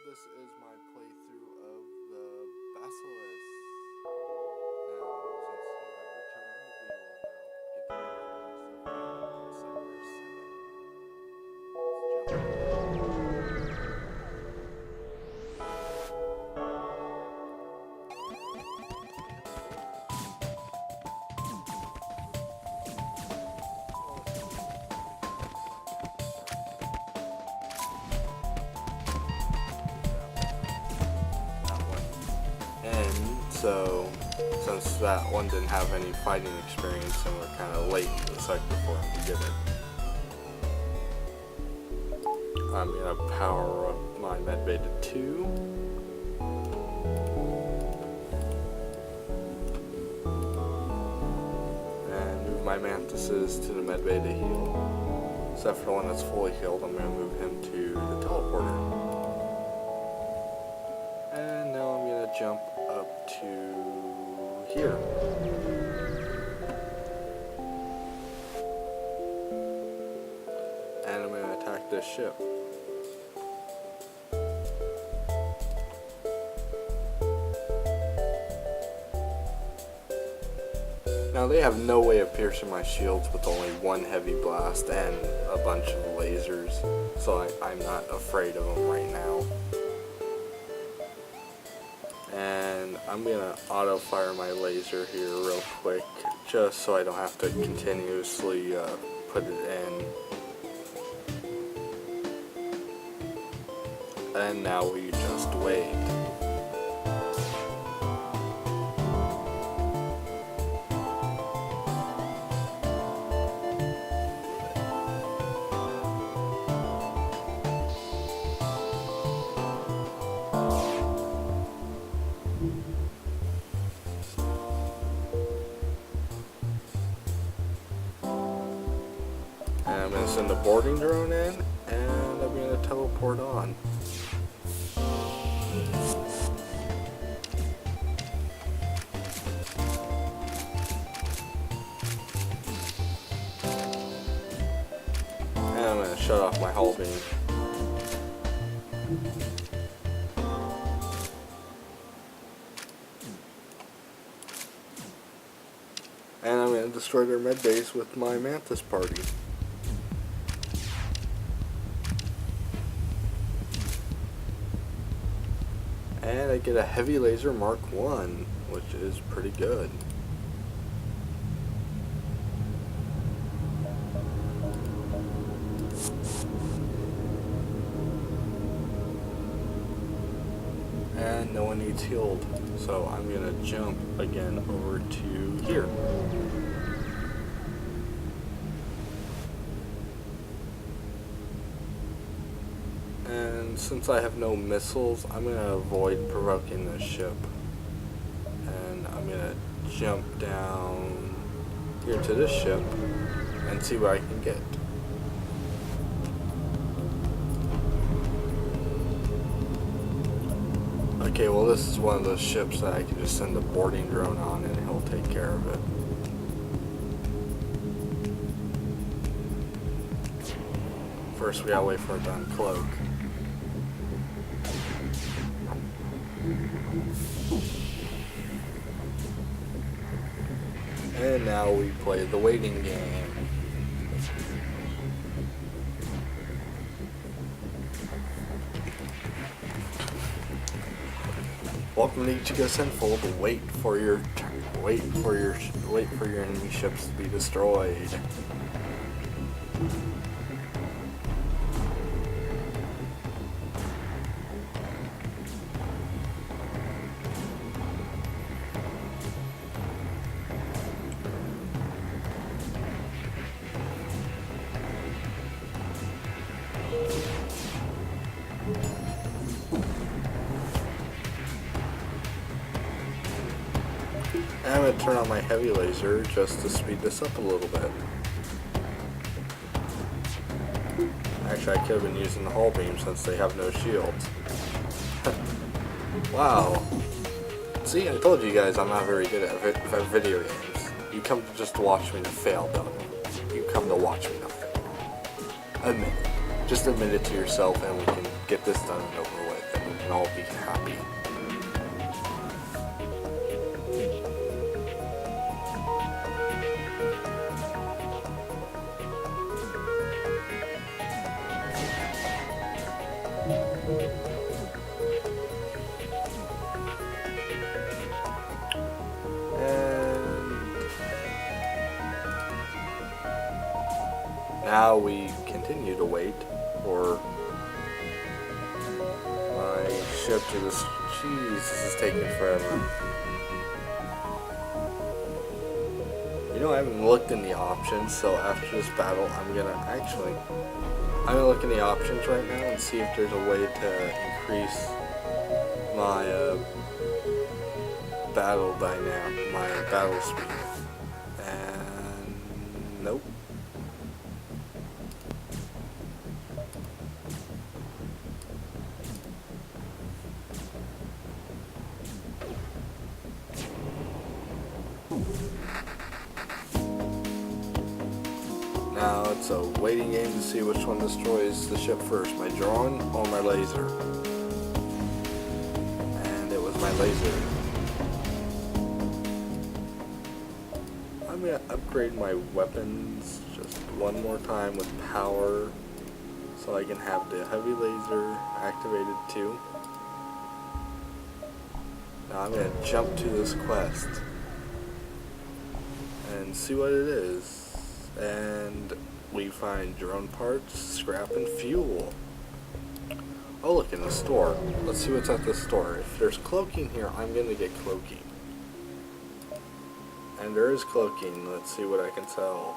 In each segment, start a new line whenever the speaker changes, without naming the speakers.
this is my playthrough of the Basilisk. Now, since you have returned, we will now get the stuff on Server 7. So, since that one didn't have any fighting experience and we're kind of late in the cycle for him to get it, I'm going to power up my medbay to 2. And move my Mantises to the medbay to heal. Except for the one that's fully healed, I'm going to move him to the teleporter. And now I'm going to jump up to here. And I'm going to attack this ship. Now they have no way of piercing my shields with only one heavy blast and a bunch of lasers, so I'm not afraid of them right now. And I'm gonna auto fire my laser here real quick, just so I don't have to continuously put it in. And now we just wait. I'm going to send a boarding drone in, and I'm going to teleport on. And I'm going to shut off my hull beam. And I'm going to destroy their med base with my Mantis party. And I get a heavy laser Mark 1, which is pretty good. And no one needs healed, so I'm going to jump again over to here. And since I have no missiles, I'm going to avoid provoking this ship. And I'm going to jump down here to this ship and see what I can get. Okay, well this is one of those ships that I can just send a boarding drone on and he'll take care of it. First we gotta wait for it to uncloak. And now we play the waiting game. Welcome to Ichigo Sinful. Wait for your enemy ships to be destroyed. I'm going to turn on my heavy laser just to speed this up a little bit. Actually, I could have been using the hull beam since they have no shields. Wow. See, I told you guys I'm not very good at video games. You come just to watch me to fail, don't you? You come to watch me to fail. Admit it. Just admit it to yourself and we can get this done and over with. we can all be happy. Now we continue to wait for my ship to this. Jeez, this is taking forever. You know, I haven't looked in the options, so after this battle, I'm gonna look in the options right now and see if there's a way to increase my battle speed. And nope. Now it's a waiting game to see which one destroys the ship first, my drone or my laser. And it was my laser. I'm gonna upgrade my weapons just one more time with power so I can have the heavy laser activated too. Now I'm gonna jump to this quest and see what it is. And we find drone parts, scrap, and fuel. Oh, look, in the store. Let's see what's at the store. If there's cloaking here, I'm gonna get cloaking. And there is cloaking. Let's see what I can sell.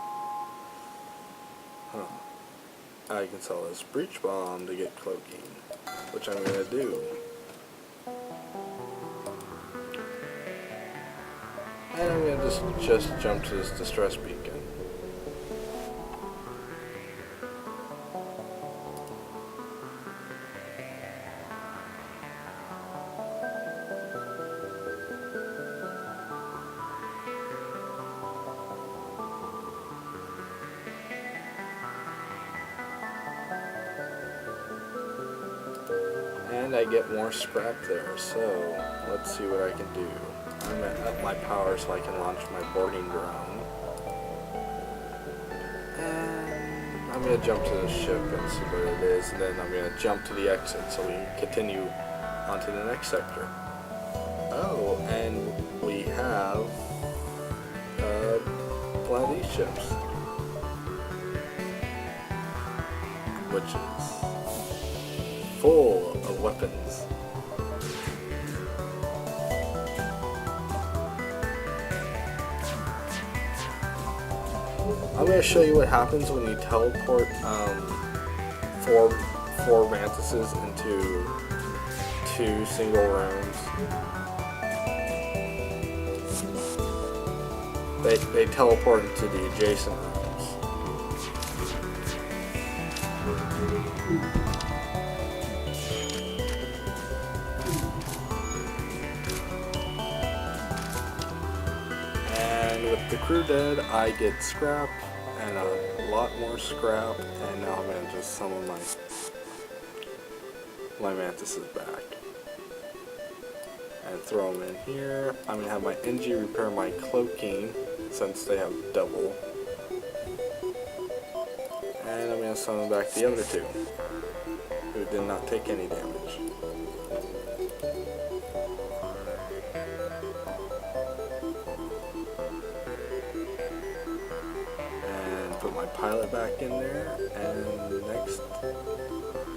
I can sell this breach bomb to get cloaking, which I'm gonna do. And I'm gonna just jump to this distress beacon. And I get more scrap there, so let's see what I can do. I'm going to up my power so I can launch my boarding drone. And I'm going to jump to the ship and see what it is, and then I'm going to jump to the exit so we can continue on to the next sector. Oh, and we have one of these ships, which is full of weapons. I'm going to show you what happens when you teleport four mantises into 2 single rooms. They teleport into the adjacent rooms. And with the crew dead, I get scrap and a lot more scrap, and now I'm going to just summon my mantises back and throw them in here. I'm going to have my NG repair my cloaking since they have double, and I'm going to summon back the other 2 who did not take any damage. Put my pilot back in there, and next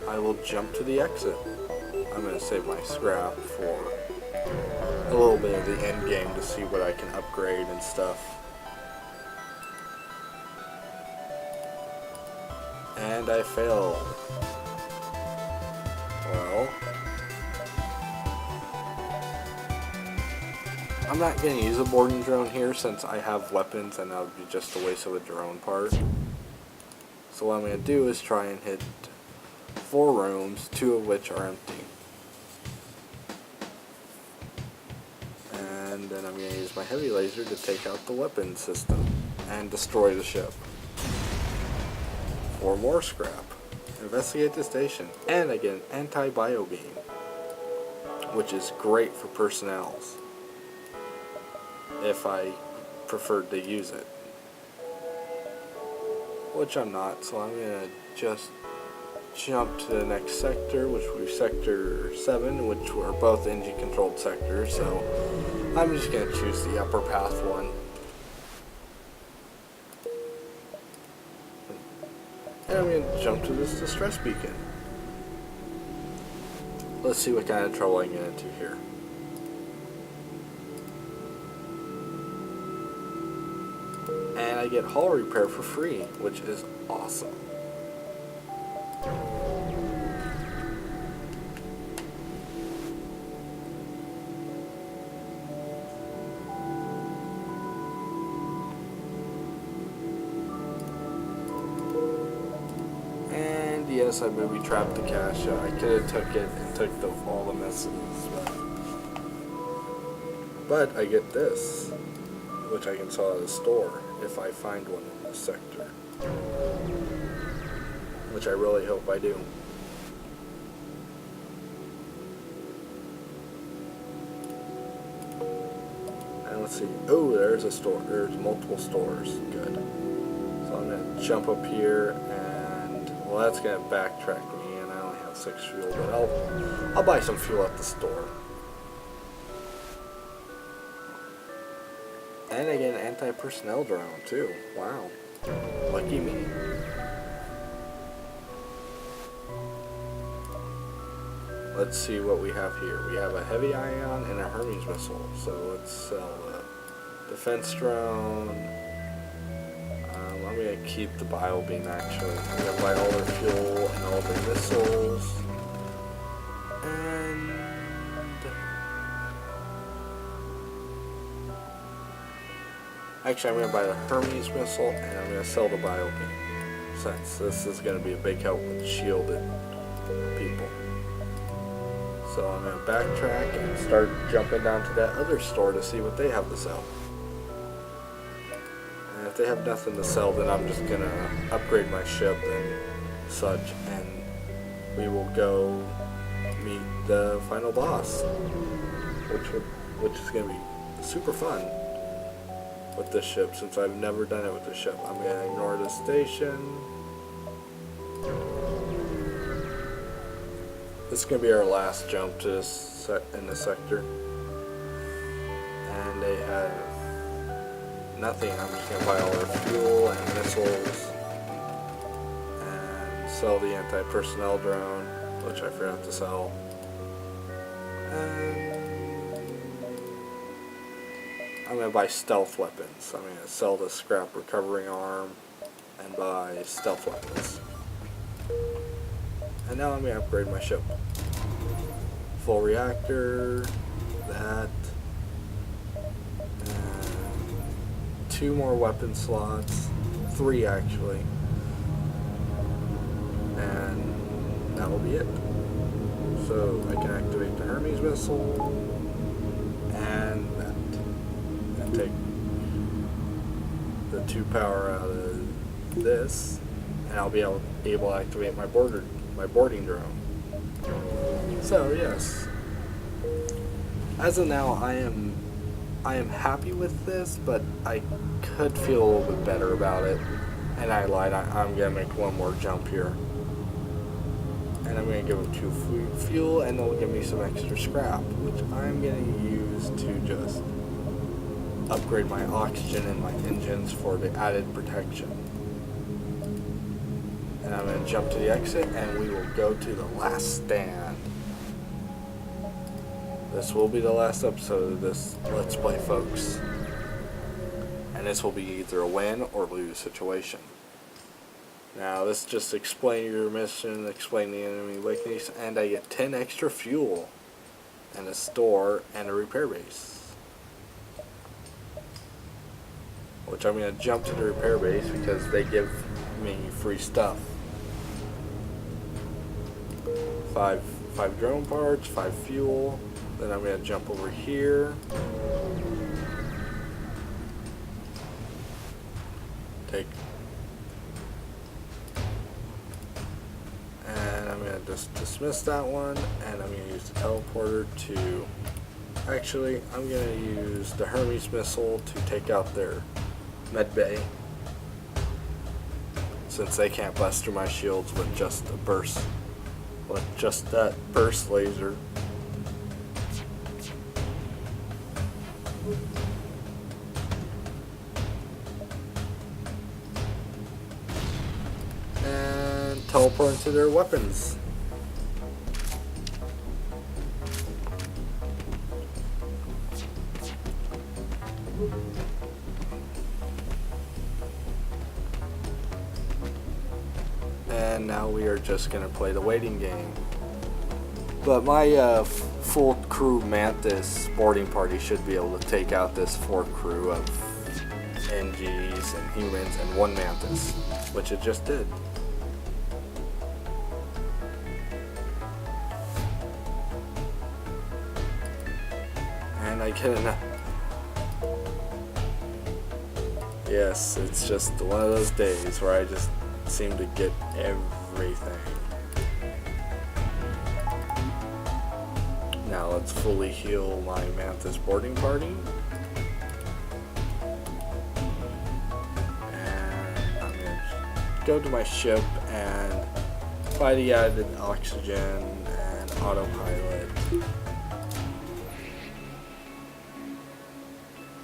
I will jump to the exit. I'm going to save my scrap for a little bit of the end game to see what I can upgrade and stuff. And I failed. Well, I'm not going to use a boarding drone here since I have weapons and that would be just a waste of a drone part. So what I'm going to do is try and hit 4 rooms, 2 of which are empty. And then I'm going to use my heavy laser to take out the weapon system and destroy the ship. 4 more scrap. Investigate the station, and I get an anti-bio beam. which is great for personnels if I preferred to use it, which I'm not, so I'm gonna just jump to the next sector, which will be sector 7, which are both engine controlled sectors, so I'm just gonna choose the upper path one. And I'm gonna jump to this distress beacon. Let's see what kind of trouble I can get into here. And I get hull repair for free, which is awesome. And yes, I maybe trapped the cash. I could have took it and took all the misses, but I get this, which I can sell at a store if I find one in this sector, which I really hope I do. And let's see. Oh, there's a store. There's multiple stores. Good. So I'm gonna jump up here, and well, that's gonna backtrack me, and I only have 6 fuel, but I'll buy some fuel at the store. And I get an anti-personnel drone too. Wow. Lucky me. Let's see what we have here. We have a heavy ion and a Hermes missile. So let's sell a defense drone. I'm going to keep the bio beam actually. I'm going to buy all their fuel and all their missiles. And actually, I'm going to buy the Hermes missile, and I'm going to sell the bio beam, since this is going to be a big help with shielded people. So I'm going to backtrack and start jumping down to that other store to see what they have to sell. And if they have nothing to sell, then I'm just going to upgrade my ship and such, and we will go meet the final boss, which is going to be super fun with this ship, since I've never done it with this ship. I'm going to ignore the station. This is going to be our last jump to this in the sector. And they have nothing. I'm just going to buy all their fuel and missiles. And sell the anti-personnel drone, which I forgot to sell. And I'm going to buy stealth weapons. I'm going to sell the scrap recovering arm and buy stealth weapons. And now I'm going to upgrade my ship. Full reactor, that, and 2 more weapon slots, 3 actually, and that will be it. So I can activate the Hermes missile and that. Take the 2 power out of this, and I'll be able to activate my boarding drone. So yes, as of now, I am happy with this, but I could feel a little bit better about it. And I lied. I'm gonna make one more jump here, and I'm gonna give them 2 fuel, and they'll give me some extra scrap, which I'm gonna use to just upgrade my oxygen and my engines for the added protection. And I'm going to jump to the exit, and we will go to the last stand. This will be the last episode of this Let's Play, folks. And this will be either a win or lose situation. Now, this just explain your mission, explain the enemy weakness, and I get 10 extra fuel, and a store, and a repair base. Which I'm going to jump to the repair base because they give me free stuff. 5 drone parts, 5 fuel. Then I'm going to jump over here. And I'm going to just dismiss that one, and I'm going to use the teleporter to... Actually, I'm going to use the Hermes missile to take out their med bay, since they can't bust through my shields with just a burst, with just that burst laser. And teleport into their weapons. And now we are just going to play the waiting game. But my full crew Mantis boarding party should be able to take out this 4 crew of NGs and humans and 1 Mantis, which it just did. And I can... Yes, it's just one of those days where I just seem to get everything. Now let's fully heal my Mantis boarding party. And I'm going to go to my ship and buy the added oxygen and autopilot.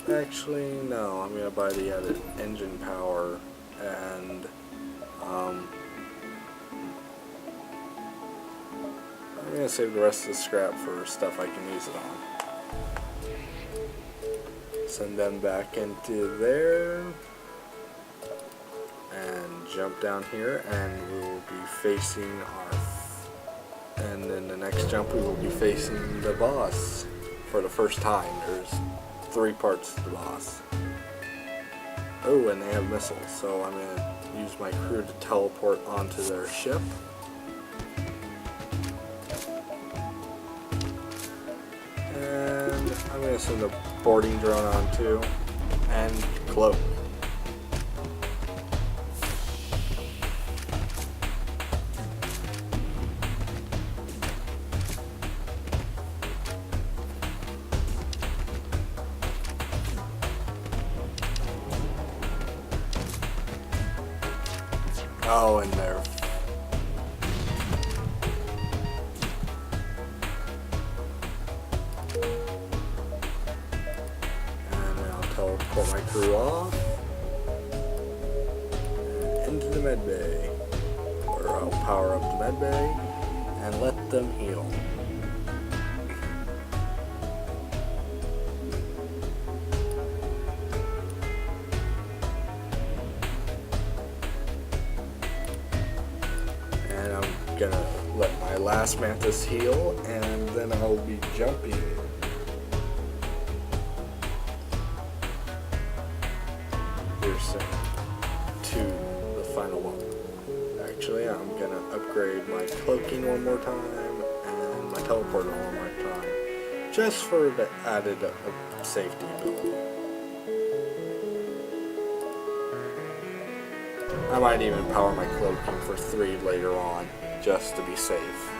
Actually, no, I'm going to buy the added engine power and I'm going to save the rest of the scrap for stuff I can use it on. Send them back into there and jump down here, and we will be facing our... And then the next jump we will be facing the boss for the first time. There's 3 parts to the boss. Oh, and they have missiles, so I'm going to use my crew to teleport onto their ship. And I'm going to send a boarding drone on too, and cloak. Oh, and there. And then I'll teleport my crew off and into the med bay, or I'll power up the med bay and let them heal. And I'm gonna let my last Mantis heal, and then I'll be jumping here soon to the final one. Actually, I'm gonna upgrade my cloaking one more time and my teleporter one more time, just for the added safety ability. I might even power my cloaking for 3 later on, just to be safe.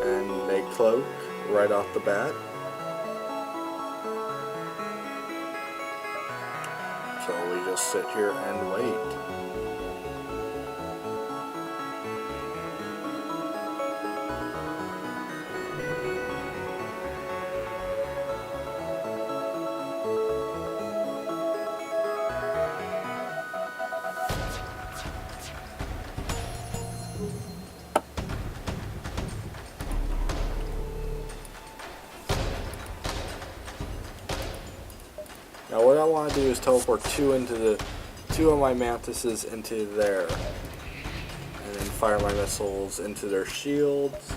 And they cloak right off the bat. So we just sit here and wait. Now what I want to do is teleport 2 of my Mantises into there, and then fire my missiles into their shields,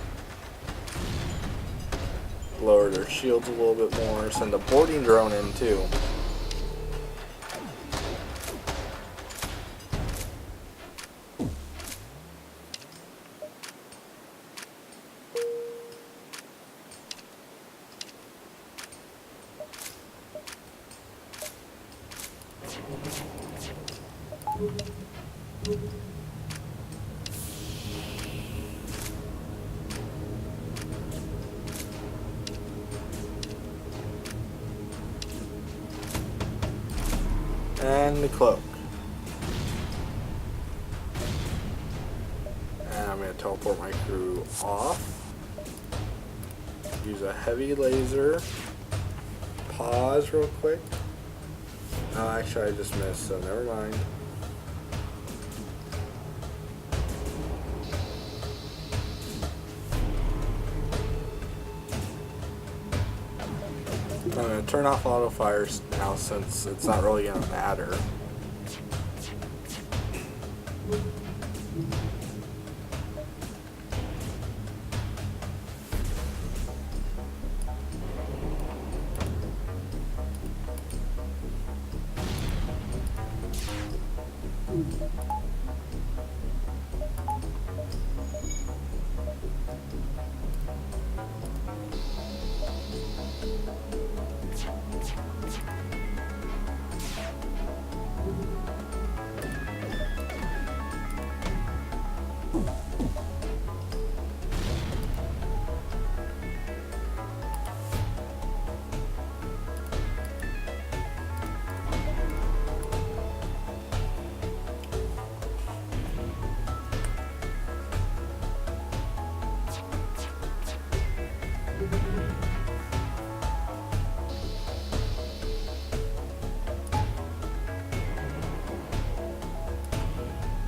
lower their shields a little bit more, send a boarding drone in too. And the cloak. And I'm going to teleport my crew off. Use a heavy laser. Pause real quick. Oh, actually I just missed, so never mind. I'm going to turn off auto fires now since it's not really going to matter.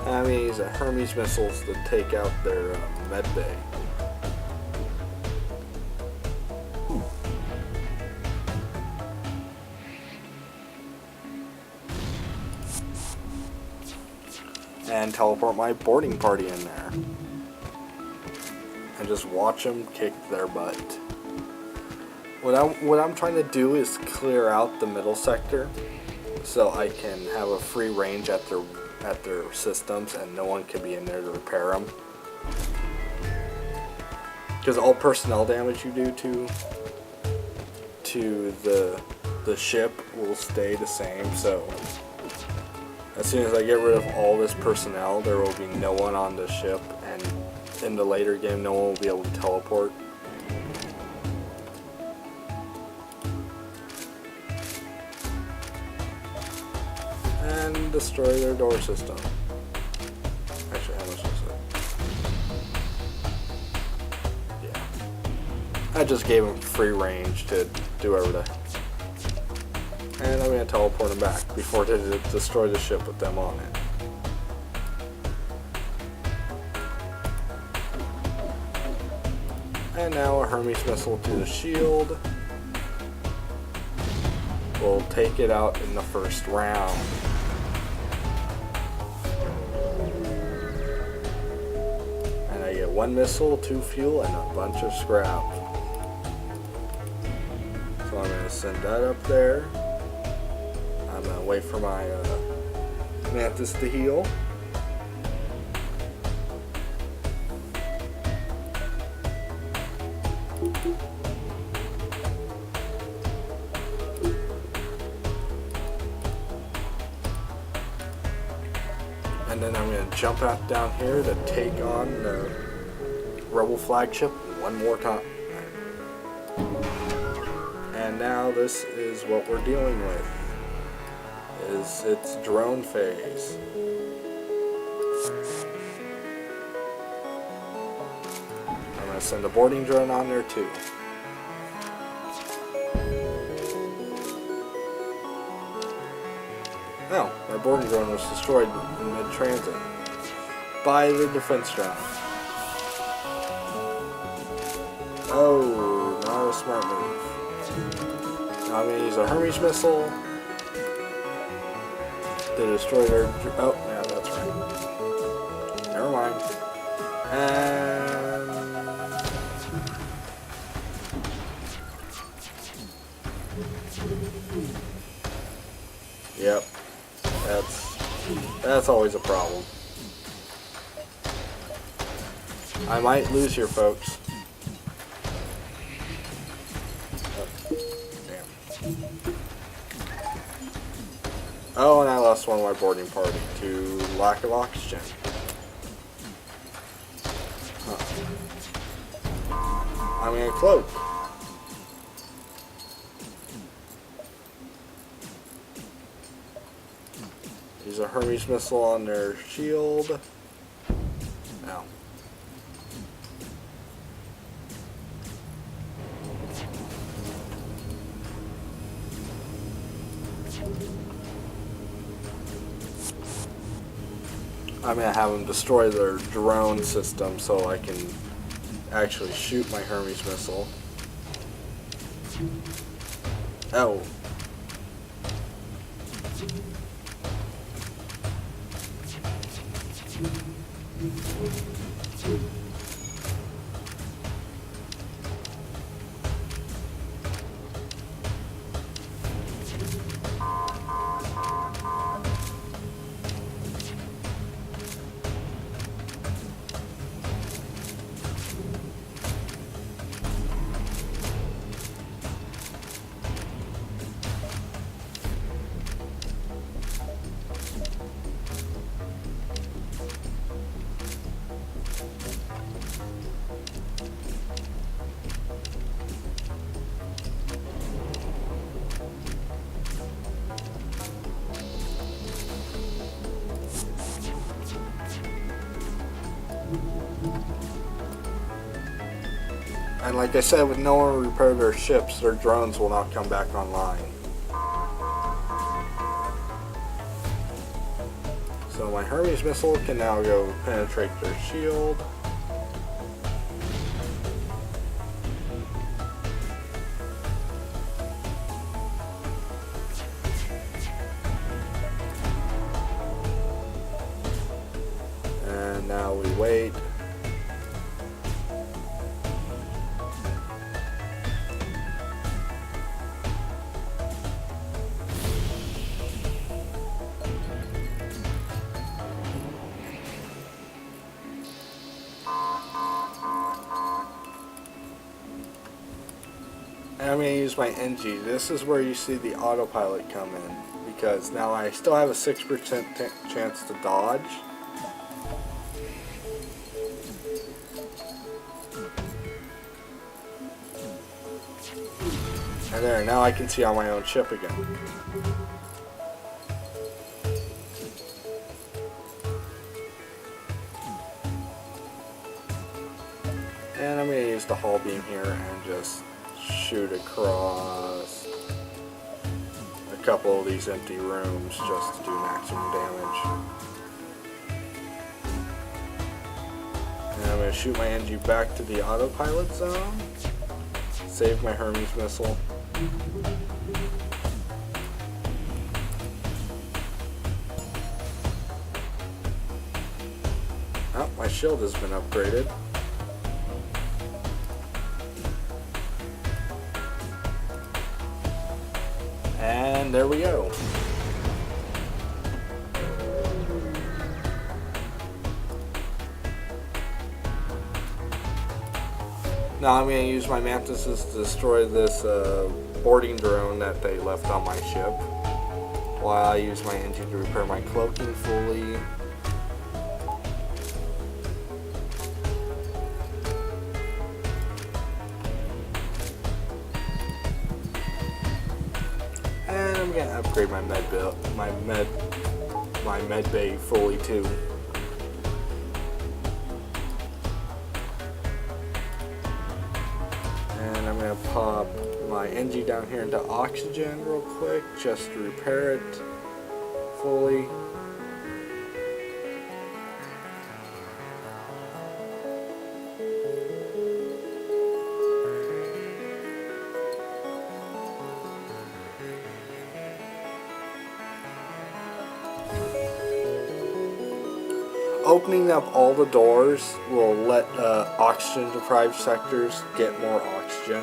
I'm going to use a Hermes missiles to take out their med bay. And teleport my boarding party in there. And just watch them kick their butt. What I'm trying to do is clear out the middle sector so I can have a free range at their systems and no one can be in there to repair them. Because all personnel damage you do to the ship will stay the same, so as soon as I get rid of all this personnel, there will be no one on the ship, and in the later game no one will be able to teleport. And destroy their door system. Actually, how much is it? Yeah. I just gave them free range to do whatever. And I'm going to teleport them back before they destroy the ship with them on it. And now a Hermes missile to the shield. We'll take it out in the first round. And I get 1 missile, 2 fuel, and a bunch of scrap. So I'm going to send that up there. I'm going to wait for my Mantis to heal. And then I'm going to jump out down here to take on the Rebel flagship one more time. And now this is what we're dealing with. Is its drone phase. I'm going to send a boarding drone on there too. No, my boarding drone was destroyed in mid-transit by the defense drone. Oh, not a smart move. Now I'm going to use a Hermes missile to destroy their... Oh, yeah, that's right. Never mind. And... Yep. That's always a problem. I might lose here, folks. Oh, damn. Oh, and I lost one of my boarding party to lack of oxygen. I'm gonna cloak. Use a Hermes missile on their shield. Ow. I'm gonna have them destroy their drone system so I can actually shoot my Hermes missile. Oh. And like I said, with no one repair their ships, their drones will not come back online. So my Hermes missile can now go penetrate their shield. And now we wait. And I'm going to use my NG. This is where you see the autopilot come in, because now I still have a 6% chance to dodge. And there, now I can see on my own ship again. And I'm going to use the hull beam here and just shoot across a couple of these empty rooms just to do maximum damage. And I'm going to shoot my NG back to the autopilot zone. Save my Hermes missile. Oh, my shield has been upgraded. And there we go. Now I'm going to use my Mantises to destroy this boarding drone that they left on my ship, while I use my engine to repair my cloaking fully. And I'm going to upgrade my med bay fully too. And I'm going to pop my NG down here into oxygen real quick just to repair it fully. Opening up all the doors will let oxygen deprived sectors get more oxygen.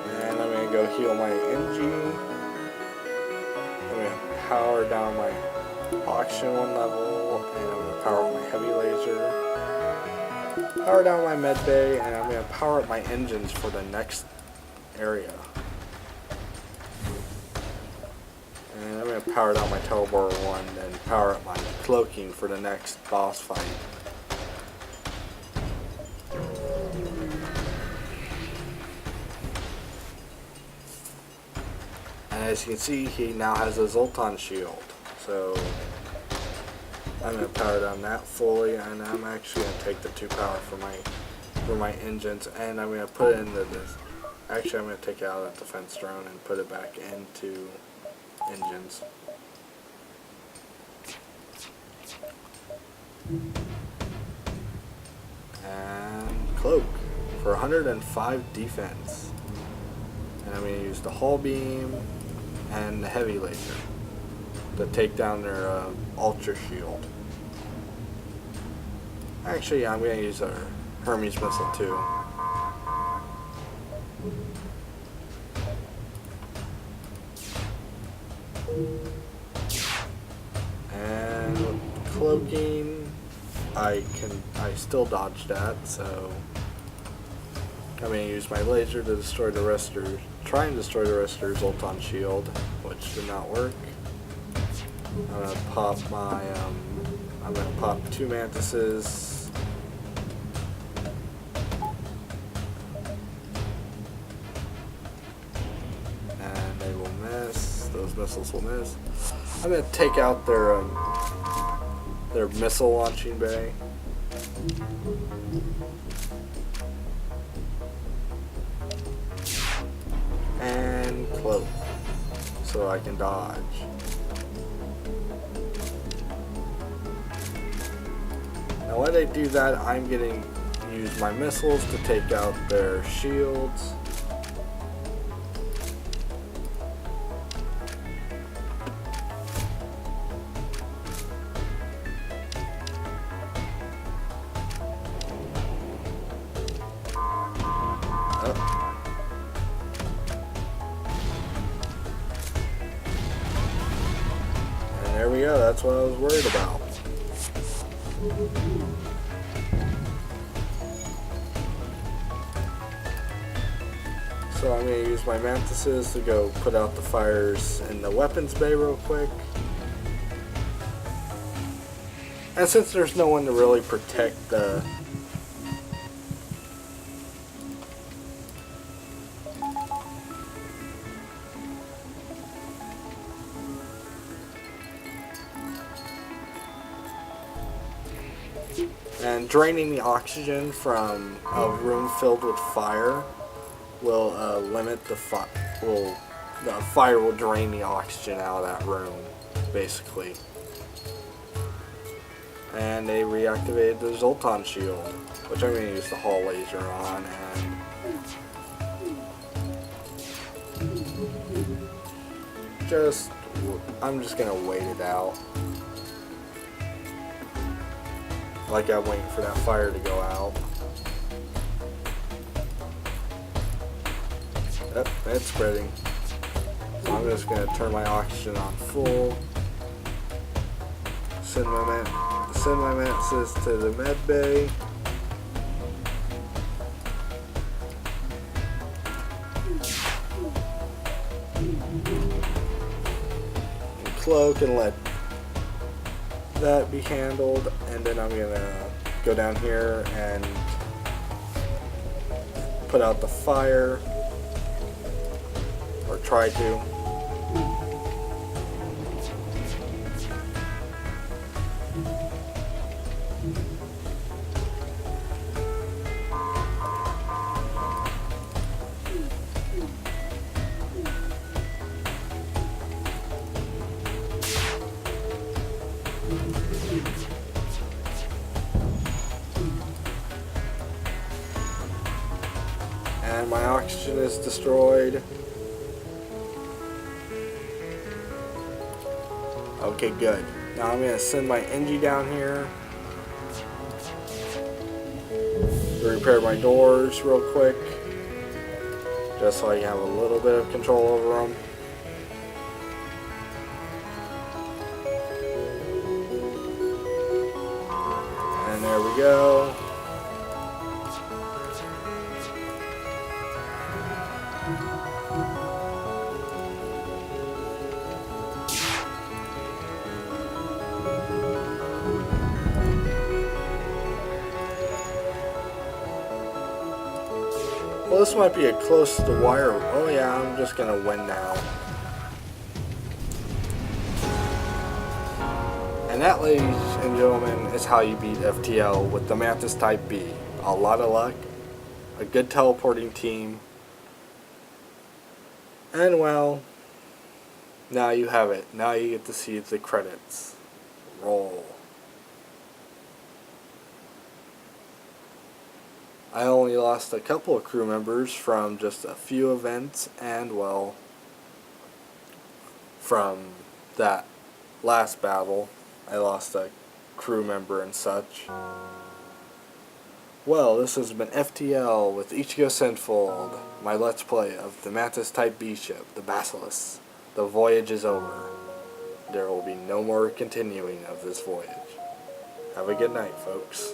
And I'm going to go heal my NG. I'm going to power down my oxygen one level, and I'm going to power up my heavy laser. Power down my med bay, and I'm going to power up my engines for the next area. And I'm going to power down my teleporter one and power up my cloaking for the next boss fight. And as you can see, he now has a Zoltan shield. So I'm going to power down that fully, and I'm actually going to take the 2 power for my engines, and I'm going to put it into this. Actually, I'm going to take out that defense drone and put it back into engines. And cloak for 105 defense. And I'm going to use the hull beam and the heavy laser to take down their ultra shield. Actually, yeah, I'm going to use our Hermes missile too. And with cloaking, I still dodge that, so I'm going to use my laser to destroy the rest of their, try and destroy the rest of their Zoltan shield, which did not work. I'm going to pop my, I'm going to pop 2 Mantises. And they will miss, those missiles will miss. I'm going to take out their missile launching bay. And cloak, so I can dodge. Now when they do that, I'm getting use my missiles to take out their shields. And there we go, that's what I was worried about. So I'm going to use my Mantises to go put out the fires in the weapons bay real quick. And since there's no one to really protect the and draining the oxygen from a room filled with fire will limit the fire. The fire will drain the oxygen out of that room, basically. And they reactivated the Zoltan shield, which I'm going to use the hull laser on, and I'm just going to wait it out. Like I'm waiting for that fire to go out. Yep, it's spreading. So I'm just going to turn my oxygen on full. Send my Mantis to the med bay. And cloak and let that be handled, and then I'm gonna go down here and put out the fire, or try to. And my oxygen is destroyed. Okay, good. Now I'm going to send my NG down here to repair my doors real quick, just so I have a little bit of control over them. And there we go. Well, this might be a close to wire. Oh yeah, I'm just gonna win now. that, ladies and gentlemen, is how you beat FTL with the Mantis Type B. A lot of luck, a good teleporting team, and well, now you have it. Now you get to see the credits roll. I only lost a couple of crew members from just a few events, and well, from that last battle, I lost a crew member and such. Well, this has been FTL with Ichigo Senfold, my Let's Play of the Mantis Type B ship, the Basilisk. The voyage is over. There will be no more continuing of this voyage. Have a good night, folks.